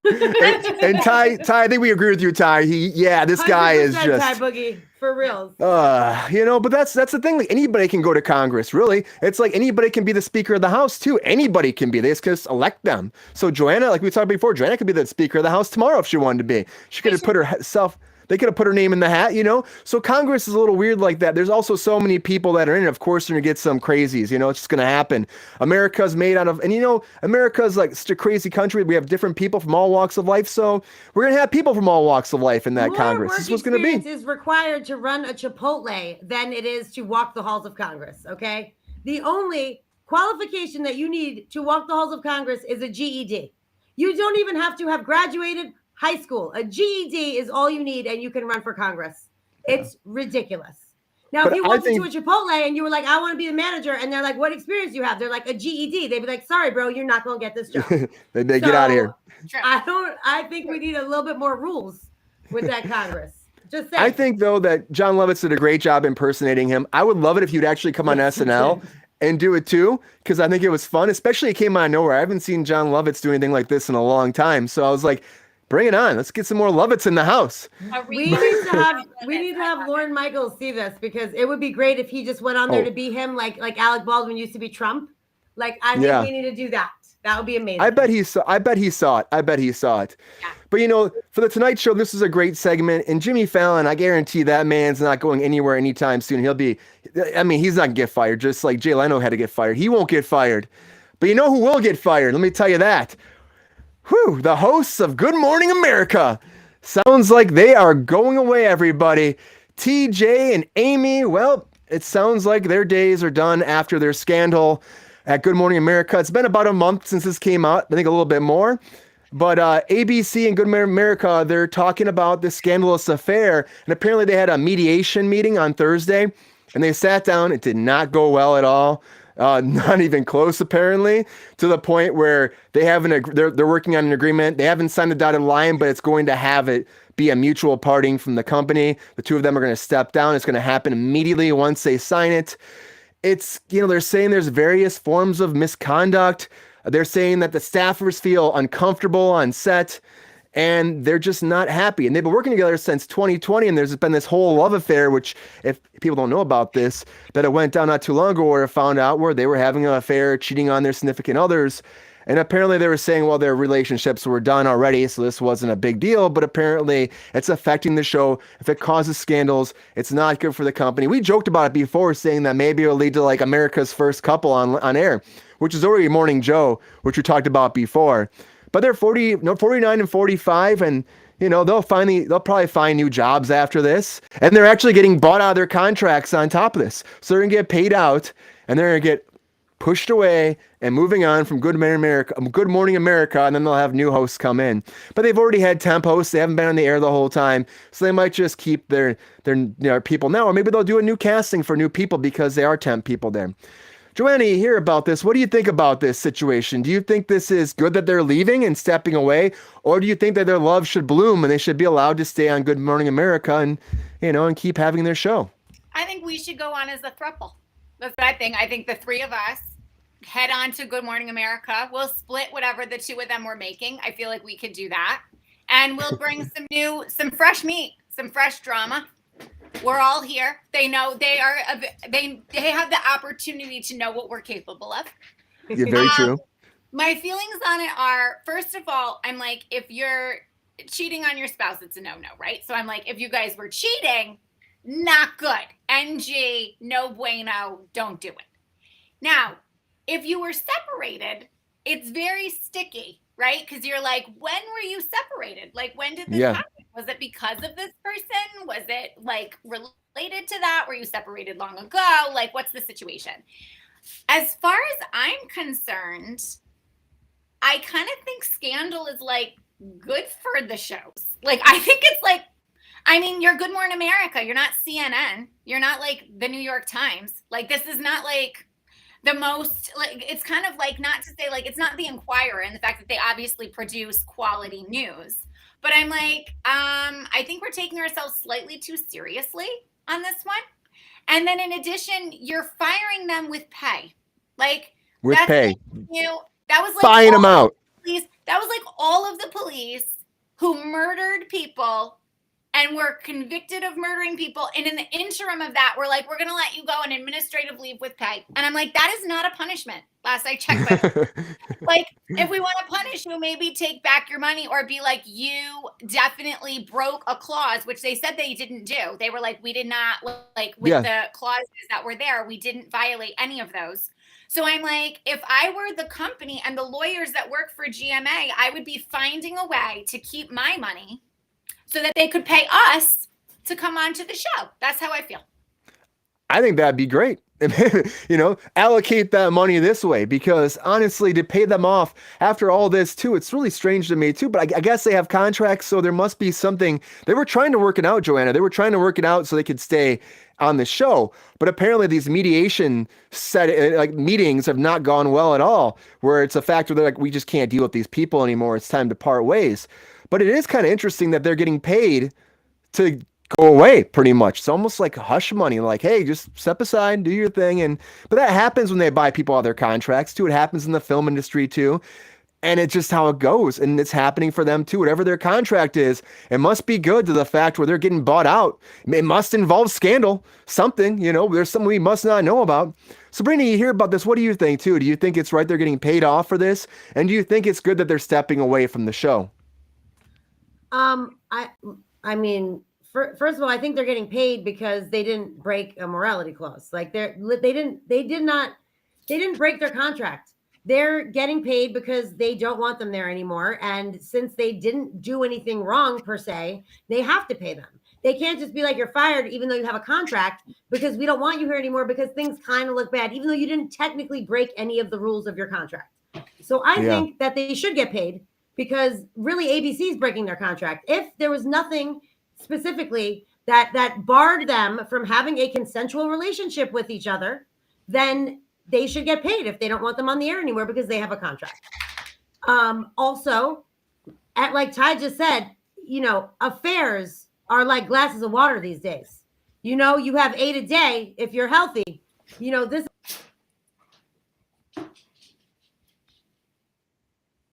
and Ty, I think we agree with you, Ty. This guy is just Ty Boogie for reals. But that's the thing. Like anybody can go to Congress, really. It's like anybody can be the Speaker of the House too. Anybody can be. They just elect them. So Joanna, like we talked before, Joanna could be the Speaker of the House tomorrow if she wanted to be. She could have put herself. They could have put her name in the hat, So Congress is a little weird like that. There's also so many people that are in it. Of course, you're going to get some crazies, It's just going to happen. America's made out of, and America's like such a crazy country. We have different people from all walks of life. So we're going to have people from all walks of life in that Congress. This is what's going to be. Is required to run a Chipotle than it is to walk the halls of Congress, okay? The only qualification that you need to walk the halls of Congress is a GED. You don't even have to have graduated high school. A GED is all you need, and you can run for Congress. It's ridiculous. Now, if you walked into a Chipotle and you were like, I want to be the manager, and they're like, what experience do you have? They're like, a GED. They'd be like, sorry, bro, you're not going to get this job. They get out of here. I think we need a little bit more rules with that Congress. Just saying. I think, though, that John Lovitz did a great job impersonating him. I would love it if you'd actually come on SNL and do it too, because I think it was fun, especially it came out of nowhere. I haven't seen John Lovitz do anything like this in a long time. So I was like, bring it on. Let's get some more Lovitz in the house. We need to have Lorne Michaels see this, because it would be great if he just went on there to be him, like Alec Baldwin used to be Trump. Like I think we need to do that. That would be amazing. I bet he saw it. Yeah. But for the Tonight Show, this is a great segment. And Jimmy Fallon, I guarantee that man's not going anywhere anytime soon. He's not gonna get fired, just like Jay Leno had to get fired. He won't get fired. But you know who will get fired? Let me tell you that. The hosts of Good Morning America. Sounds like they are going away, everybody. TJ and Amy, well, it sounds like their days are done after their scandal at Good Morning America. It's been about a month since this came out, I think a little bit more. But ABC and Good Morning America, they're talking about this scandalous affair. And apparently they had a mediation meeting on Thursday, and they sat down. It did not go well at all. Not even close, apparently, to the point where they're working on an agreement. They haven't signed the dotted line, but it's going to have it be a mutual parting from the company. The two of them are going to step down. It's going to happen immediately once they sign it. It's, they're saying there's various forms of misconduct. They're saying that the staffers feel uncomfortable on set, and they're just not happy. And they've been working together since 2020, and there's been this whole love affair, which, if people don't know about this, that it went down not too long ago, where it found out where they were having an affair, cheating on their significant others. And apparently they were saying, well, their relationships were done already, so this wasn't a big deal. But apparently it's affecting the show. If it causes scandals, it's not good for the company. We joked about it before, saying that maybe it'll lead to like America's first couple on air, which is already Morning Joe, which we talked about before. But they're 49 and 45, and they'll probably find new jobs after this, and they're actually getting bought out of their contracts on top of this. So they're gonna get paid out, and they're gonna get pushed away and moving on from Good Morning America, and then they'll have new hosts come in. But they've already had temp hosts; they haven't been on the air the whole time, so they might just keep their people now, or maybe they'll do a new casting for new people because they are temp people there. Joanna, you hear about this. What do you think about this situation? Do you think this is good that they're leaving and stepping away? Or do you think that their love should bloom and they should be allowed to stay on Good Morning America and, and keep having their show? I think we should go on as a throuple. That's what I think. I think the three of us head on to Good Morning America. We'll split whatever the two of them were making. I feel like we could do that. And we'll bring some fresh meat, some fresh drama. We're all here. They know they have the opportunity to know what we're capable of. Yeah, very true. My feelings on it are, first of all, I'm like, if you're cheating on your spouse, it's a no-no, right? So I'm like, if you guys were cheating, not good. NG, no bueno, don't do it. Now, if you were separated, it's very sticky, right? Because you're like, when were you separated? Like, when did this happen? Was it because of this person? Was it like related to that? Were you separated long ago? Like, what's the situation? As far as I'm concerned, I kind of think scandal is like good for the shows. Like, I think it's like, I mean, you're Good Morning America. You're not CNN. You're not like the New York Times. Like, this is not like the most, like, it's kind of like, not to say like, it's not the Inquirer and the fact that they obviously produce quality news. But I'm like, I think we're taking ourselves slightly too seriously on this one. And then in addition, you're firing them with pay. Like, with pay. That was like buying them out. That was like all of the police who murdered people and were convicted of murdering people. And in the interim of that, we're like, we're going to let you go on administrative leave with pay. And I'm like, that is not a punishment. Last I checked. Like, if we want to punish you, maybe take back your money or be like, you definitely broke a clause, which they said they didn't do. They were like, we did not, like, with the clauses that were there, we didn't violate any of those. So I'm like, if I were the company and the lawyers that work for GMA, I would be finding a way to keep my money so that they could pay us to come on to the show. That's how I feel. I think that'd be great. Allocate that money this way, because honestly, to pay them off after all this too, it's really strange to me too, but I guess they have contracts. So there must be something. They were trying to work it out, Joanna. They were trying to work it out so they could stay on the show. But apparently these mediation meetings have not gone well at all, where it's a factor that like, we just can't deal with these people anymore. It's time to part ways. But it is kind of interesting that they're getting paid to go away pretty much. It's almost like hush money, like, hey, just step aside, do your thing. But that happens when they buy people out of their contracts too. It happens in the film industry too. And it's just how it goes. And it's happening for them too. Whatever their contract is, it must be good to the fact where they're getting bought out. It must involve scandal, something, there's something we must not know about. Sabrina, you hear about this. What do you think too? Do you think it's right they're getting paid off for this? And do you think it's good that they're stepping away from the show? I mean, first of all, I think they're getting paid because they didn't break a morality clause. Like they didn't break their contract. They're getting paid because they don't want them there anymore. And since they didn't do anything wrong per se, they have to pay them. They can't just be like, you're fired, even though you have a contract, because we don't want you here anymore because things kind of look bad, even though you didn't technically break any of the rules of your contract. So I think that they should get paid, because really ABC is breaking their contract. If there was nothing specifically that barred them from having a consensual relationship with each other, then they should get paid if they don't want them on the air anymore because they have a contract. Also, like Ty just said, affairs are like glasses of water these days. You have 8 a day if you're healthy. This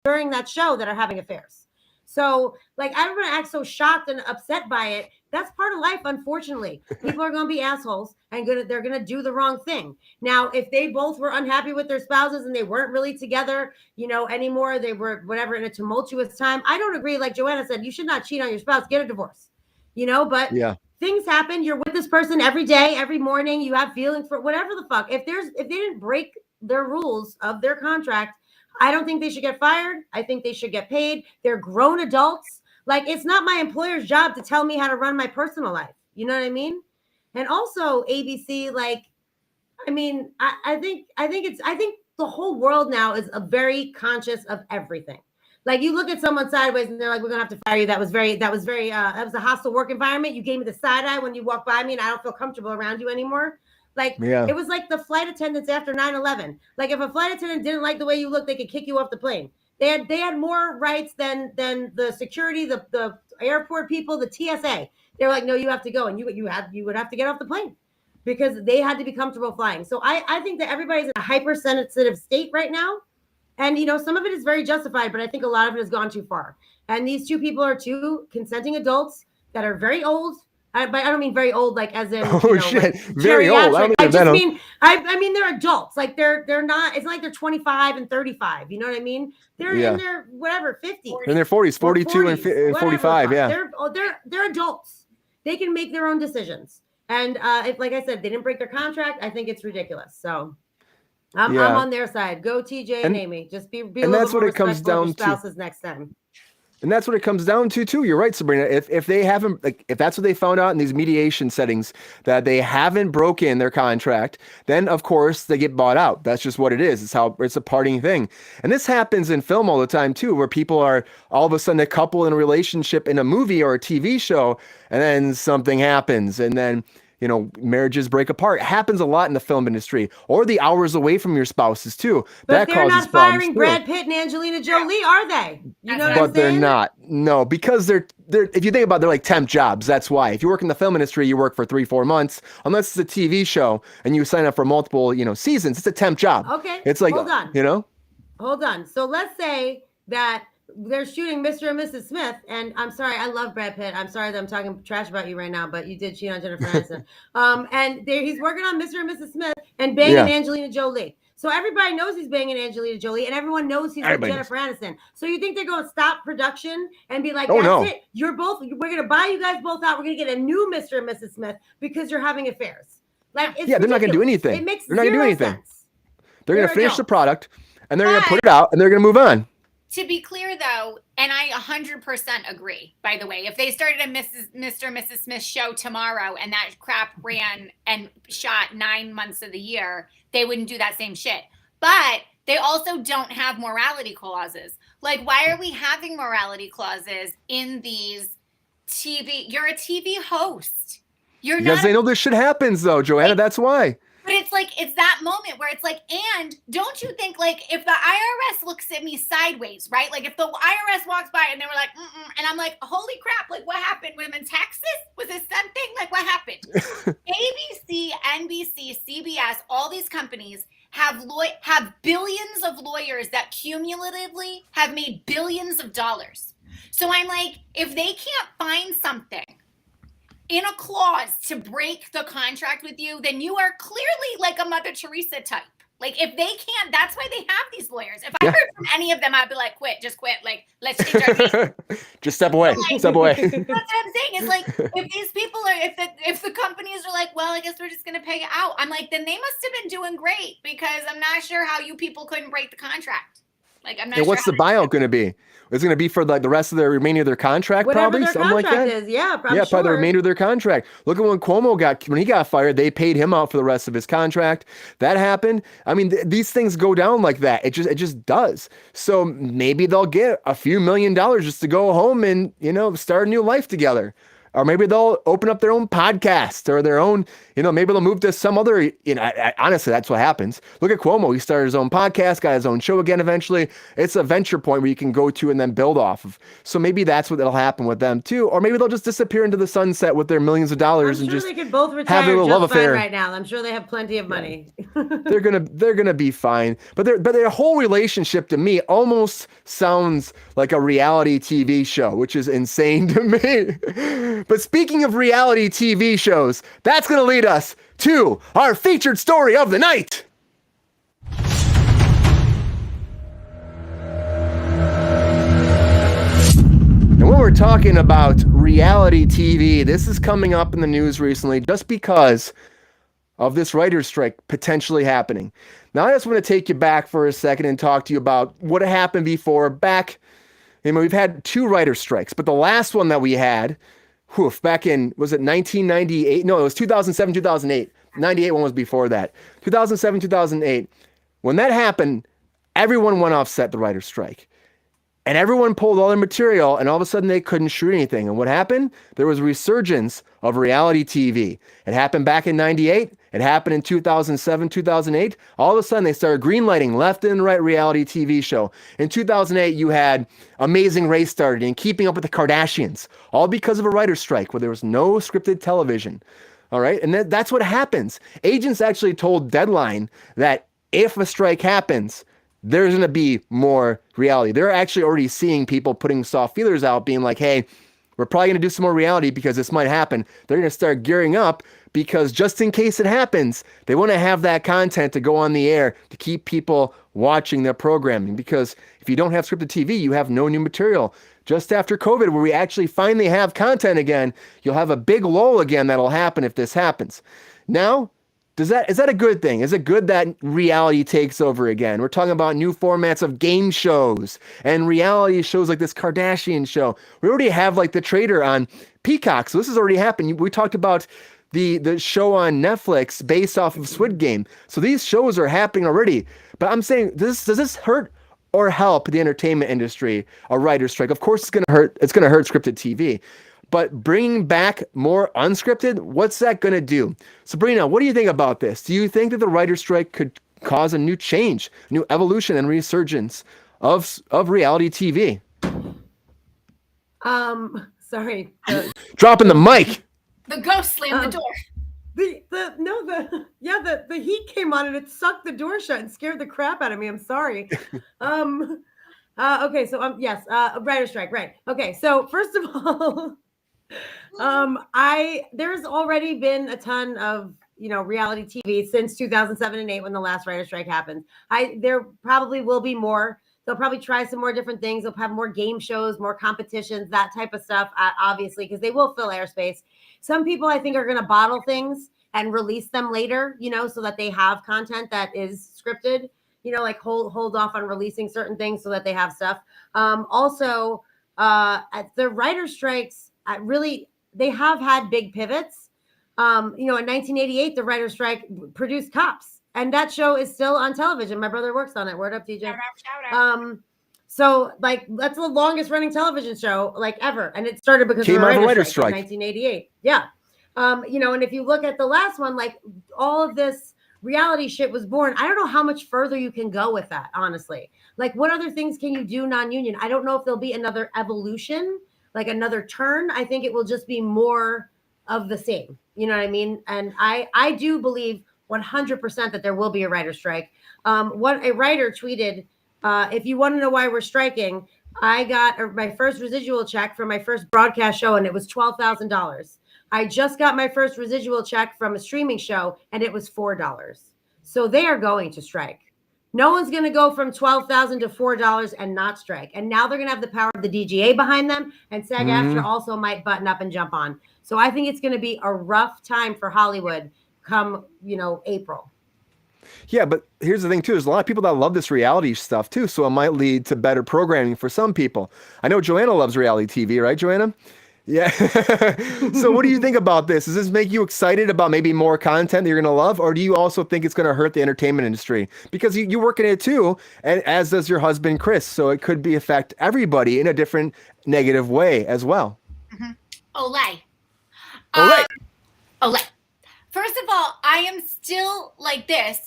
during that show that are having affairs. So, like, I don't want to act so shocked and upset by it. That's part of life, unfortunately. People are going to be assholes and they're going to do the wrong thing. Now, if they both were unhappy with their spouses and they weren't really together, anymore, they were whatever in a tumultuous time. I don't agree. Like Joanna said, you should not cheat on your spouse. Get a divorce. But things happen. You're with this person every day, every morning. You have feelings for whatever the fuck. If they didn't break their rules of their contract, I don't think they should get fired. I think they should get paid. They're grown adults. Like, it's not my employer's job to tell me how to run my personal life. You know what I mean? And also ABC, like, I mean, I think the whole world now is very conscious of everything. Like, you look at someone sideways and they're like, we're gonna have to fire you. That was a hostile work environment. You gave me the side eye when you walked by me and I don't feel comfortable around you anymore. Like, it was like the flight attendants after 9/11. Like, if a flight attendant didn't like the way you look, they could kick you off the plane. They had more rights than the security, the airport people, the TSA. They're like, no, you have to go, and you would have to get off the plane because they had to be comfortable flying. So I think that everybody's in a hypersensitive state right now, and some of it is very justified, but I think a lot of it has gone too far. And these two people are two consenting adults that are very old. I don't mean very old, like as in shit, like very old. I just mean I mean they're adults. Like they're not. It's not like they're 25 and 35. You know what I mean? They're in their whatever 50s, in their 40s, 42 and 45. Whatever. Yeah, They're adults. They can make their own decisions. And if, like I said, they didn't break their contract, I think it's ridiculous. So I'm on their side. Go TJ and Amy. Just be a little that's more what it comes respectful of down your to. spouses next time. And that's what it comes down to too. You're right, Sabrina. If they haven't, like, if that's what they found out in these mediation settings, that they haven't broken their contract, then of course they get bought out. That's just what it is. It's a parting thing. And this happens in film all the time too, where people are all of a sudden a couple in a relationship in a movie or a TV show, and then something happens, and then marriages break apart. It happens a lot in the film industry, or the hours away from your spouses too. But they're not firing Brad Pitt and Angelina Jolie, are they? You know what I'm saying? But they're not. No, because they're if you think about it, they're like temp jobs. That's why. If you work in the film industry, you work for 3-4 months, unless it's a TV show and you sign up for multiple, seasons. It's a temp job. Okay. It's like, hold on. So let's say that they're shooting Mr. and Mrs. Smith, and I'm sorry, I love Brad Pitt. I'm sorry that I'm talking trash about you right now, but you did cheat on Jennifer Aniston. And he's working on Mr. and Mrs. Smith and banging Angelina Jolie. So everybody knows he's banging Angelina Jolie, and everyone knows he's with Jennifer Aniston. So you think they're going to stop production and be like, "That's it. We're going to buy you guys both out. We're going to get a new Mr. and Mrs. Smith because you're having affairs." Like, it's they're not going to do anything. It makes they're not going to do anything. Sense. They're going to finish the product, and they're going to put it out, and they're going to move on. To be clear, though, and I 100% agree, by the way, if they started a Mr. and Mrs. Smith show tomorrow and that crap ran and shot 9 months of the year, they wouldn't do that same shit. But they also don't have morality clauses. Like, why are we having morality clauses in these TV? You're a TV host. Because they know this shit happens, though, Joanna. That's why. But it's like, it's that moment where it's like, and don't you think, like, if the IRS looks at me sideways, right? Like, if the IRS walks by and they were like, and I'm like, holy crap, like, what happened? We're in Texas? Was this something? Like, what happened? ABC, NBC, CBS, all these companies have billions of lawyers that cumulatively have made billions of dollars. So I'm like, if they can't find something in a clause to break the contract with you, then you are clearly like a Mother Teresa type. Like, if they can't, that's why they have these lawyers. If I heard from any of them, I'd be like, just quit. Like, let's change our name. Just step away. Step away. That's what I'm saying. It's like, if these people are, if the companies are like, well, I guess we're just going to pay you out. I'm like, then they must have been doing great, because I'm not sure how you people couldn't break the contract. Like, I'm not sure. What's the buyout going to be? It's going to be for like the rest of the remainder of their contract, whatever probably their something contract like that. Is. Yeah, probably the remainder of their contract. Look at when when he got fired, they paid him out for the rest of his contract. That happened. I mean, these things go down like that. It just does. So maybe they'll get a few $1 million just to go home and start a new life together. Or maybe they'll open up their own podcast or their own, maybe they'll move to some other, honestly, that's what happens. Look at Cuomo. He started his own podcast, got his own show again eventually. It's a venture point where you can go to and then build off of. So maybe that's what will happen with them too. Or maybe they'll just disappear into the sunset with their millions of dollars and just they could both retire have a little love affair right now. I'm sure they have plenty of money. They're gonna be fine. But their whole relationship to me almost sounds like a reality TV show, which is insane to me. But speaking of reality TV shows, that's going to lead us to our featured story of the night. And when we're talking about reality TV, this is coming up in the news recently just because of this writer's strike potentially happening. Now, I just want to take you back for a second and talk to you about what happened before. We've had 2 writer strikes, but the last one that we had, back in, was it 1998? No, it was 2007, 2008. 98 one was before that. 2007, 2008. When that happened, everyone went offset the writer's strike. And everyone pulled all their material, and all of a sudden they couldn't shoot anything. And what happened? There was a resurgence of reality TV. It happened back in 98. It happened in 2007, 2008. All of a sudden they started greenlighting left and right reality TV show. In 2008, you had Amazing Race started and Keeping Up with the Kardashians, all because of a writer's strike where there was no scripted television. All right. And that's what happens. Agents actually told Deadline that if a strike happens, there's going to be more reality. They're actually already seeing people putting soft feelers out being like, hey, We're probably going to do some more reality because this might happen. They're going to start gearing up because just in case it happens, they want to have that content to go on the air to keep people watching their programming. Because if you don't have scripted TV, you have no new material. Just after COVID, where we actually finally have content again, you'll have a big lull again that'll happen if this happens. Now, is that a good thing? Is it good that reality takes over again? We're talking about new formats of game shows and reality shows like this Kardashian show. We already have like The Trader on Peacock, so this has already happened. We talked about the show on Netflix based off of Squid Game. So these shows are happening already. But I'm saying, does this hurt or help the entertainment industry? A writer's strike, of course, it's going to hurt. It's going to hurt scripted TV. But bringing back more unscripted, what's that going to do? Sabrina, what do you think about this? Do you think that the writer's strike could cause a new change, new evolution and resurgence of reality TV? Sorry. Dropping the mic. The ghost slammed the door. The heat came on and it sucked the door shut and scared the crap out of me. I'm sorry. Okay, so yes, writer's strike, right? Okay, so first of all, there's already been a ton of reality TV since 2007 and 8 when the last writer's strike happened. There probably will be more. They'll probably try some more different things. They'll have more game shows, more competitions, that type of stuff, obviously, because they will fill airspace. Some people, I think, are going to bottle things and release them later, so that they have content that is scripted, like hold off on releasing certain things so that they have stuff. Also, the writer strikes, they have had big pivots. In 1988, the writer strike produced Cops. And that show is still on television. My brother works on it. Word up, DJ. Shout out. So that's the longest running television show ever. And it started because Came of out of the a writer's writer's strike strike. in 1988. Yeah. And if you look at the last one, all of this reality shit was born. I don't know how much further you can go with that, honestly. What other things can you do non-union? I don't know if there'll be another evolution, another turn. I think it will just be more of the same. You know what I mean? And I do believe 100% that there will be a writer strike. What a writer tweeted, if you want to know why we're striking, I got my first residual check from my first broadcast show and it was $12,000. I just got my first residual check from a streaming show and it was $4. So they are going to strike. No one's going to go from $12,000 to $4 and not strike. And now they're going to have the power of the DGA behind them, and SAG-AFTRA also might button up and jump on. So I think it's going to be a rough time for Hollywood come, April. Yeah, but here's the thing too. There's a lot of people that love this reality stuff too, so it might lead to better programming for some people. I know Joanna loves reality TV, right, Joanna? Yeah. So what do you think about this? Does this make you excited about maybe more content that you're going to love? Or do you also think it's going to hurt the entertainment industry? Because you work in it too, and as does your husband, Chris. So it could affect everybody in a different negative way as well. Mm-hmm. Olay. Olay. Olay. First of all, I am still like this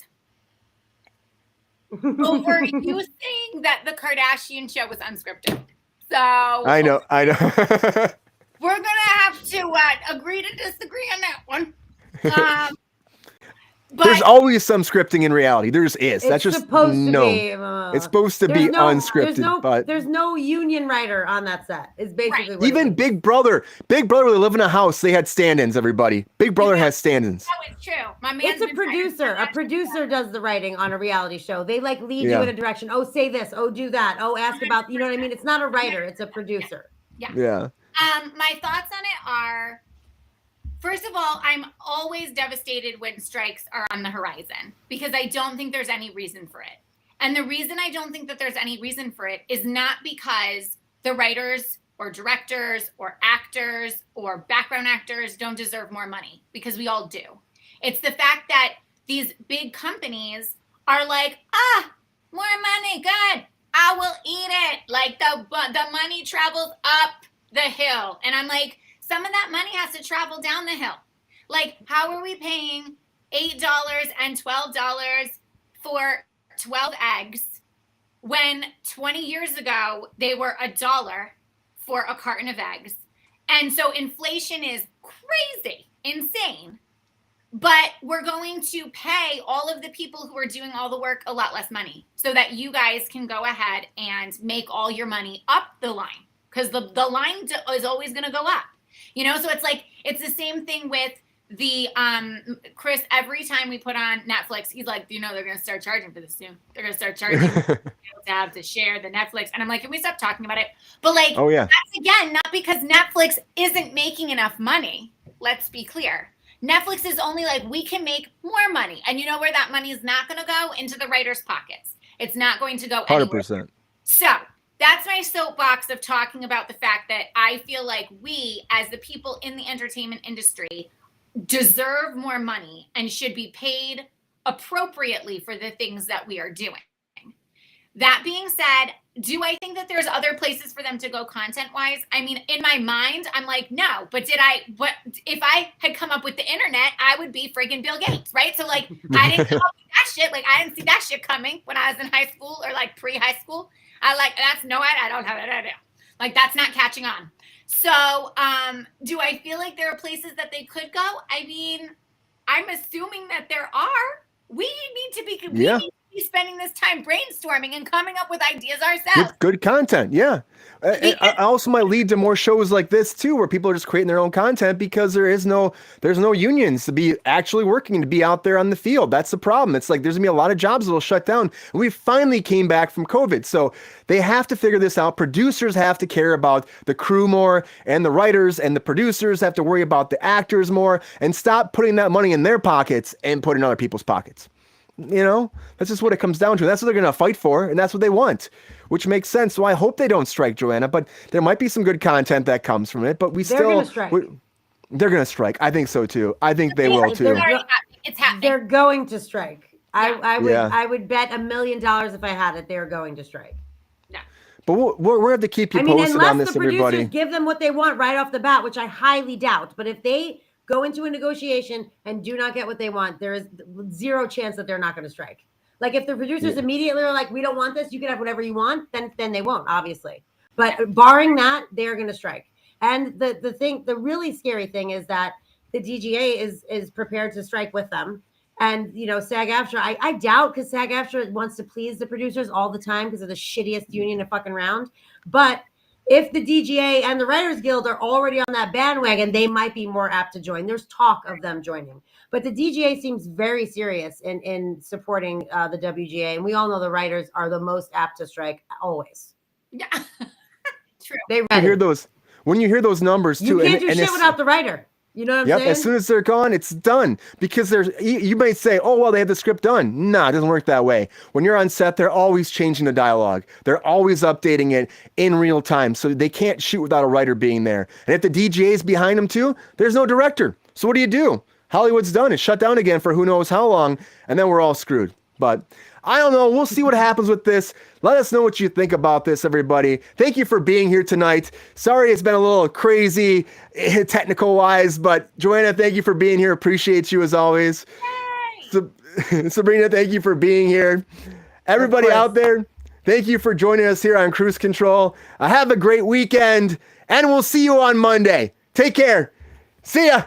over you saying that the Kardashian show was unscripted. So I know. We're going to have to agree to disagree on that one. But there's always some scripting in reality. That's just supposed no. To be, it's supposed to be unscripted, but there's no union writer on that set. Is basically right. What even Big Brother. Big Brother, they live in a house. They had stand-ins. Everybody. Big Brother has stand-ins. No, it's true. My man's it's a producer. A producer does the writing on a reality show. They lead you in a direction. Oh, say this. Oh, do that. Oh, ask about. You know what I mean? It's not a writer. It's a producer. Yeah. My thoughts on it are. First of all, I'm always devastated when strikes are on the horizon because I don't think there's any reason for it. And the reason I don't think that there's any reason for it is not because the writers or directors or actors or background actors don't deserve more money, because we all do. It's the fact that these big companies are like, more money, good, I will eat it. The money travels up the hill. And I'm like, some of that money has to travel down the hill. How are we paying $8 and $12 for 12 eggs when 20 years ago they were $1 for a carton of eggs? And so inflation is crazy, insane. But we're going to pay all of the people who are doing all the work a lot less money so that you guys can go ahead and make all your money up the line. because the line is always going to go up. So it's like, it's the same thing with the Chris. Every time we put on Netflix, he's like, they're going to start charging for this soon. They're going to start charging to have to share the Netflix. And I'm like, can we stop talking about it? But like, that's again, not because Netflix isn't making enough money. Let's be clear. Netflix is only like, we can make more money. And you know where that money is not going to go? Into the writers' pockets. It's not going to go anywhere. 100%. So that's my soapbox of talking about the fact that I feel like we, as the people in the entertainment industry, deserve more money and should be paid appropriately for the things that we are doing. That being said, do I think that there's other places for them to go content-wise? I mean, in my mind, I'm like, no. But if I had come up with the internet, I would be freaking Bill Gates, right? So like, I didn't come up with that shit. Like, I didn't see that shit coming when I was in high school or like pre-high school. I don't have an idea. Like, that's not catching on. So, do I feel like there are places that they could go? I mean, I'm assuming that there are. We need to be spending this time brainstorming and coming up with ideas ourselves. Good content, yeah. I also might lead to more shows like this too, where people are just creating their own content because there's no unions to be actually working, to be out there on the field. That's the problem. It's like there's gonna be a lot of jobs that will shut down. And we finally came back from COVID, so they have to figure this out. Producers have to care about the crew more, and the writers and the producers have to worry about the actors more, and stop putting that money in their pockets and put it in other people's pockets. That's just what it comes down to. That's what they're going to fight for, and that's what they want, which makes sense. So I hope they don't strike, Joanna, but there might be some good content that comes from it, but they're going to strike. They're going to strike. I think so too. I think they will too. It's happening. They're going to strike. Yeah. I would bet $1 million if I had it, they're going to strike. Yeah. But we're going to have to keep you posted on this, everybody. Unless the producers give them what they want right off the bat, which I highly doubt. But if they go into a negotiation and do not get what they want, there is zero chance that they're not going to strike. Like if the producers immediately are like, we don't want this, you can have whatever you want, then they won't, obviously. But barring that, they're going to strike. And the really scary thing is that the DGA is prepared to strike with them. And, SAG-AFTRA, I doubt, because SAG-AFTRA wants to please the producers all the time because they're the shittiest union in fucking round. But if the DGA and the Writers Guild are already on that bandwagon, they might be more apt to join. There's talk of them joining. But the DGA seems very serious in supporting the WGA. And we all know the writers are the most apt to strike always. Yeah, true. When you hear those numbers too. You can't do shit without the writer. You know what I'm saying? As soon as they're gone, it's done. Because you might say, oh, well, they have the script done. Nah, it doesn't work that way. When you're on set, they're always changing the dialogue. They're always updating it in real time. So they can't shoot without a writer being there. And if the DGA is behind them too, there's no director. So what do? Hollywood's done. It's shut down again for who knows how long. And then we're all screwed. But I don't know. We'll see what happens with this. Let us know what you think about this, everybody. Thank you for being here tonight. Sorry it's been a little crazy technical-wise, but Joanna, thank you for being here. Appreciate you as always. Sabrina, thank you for being here. Everybody out there, thank you for joining us here on Kruse Control. Have a great weekend, and we'll see you on Monday. Take care. See ya.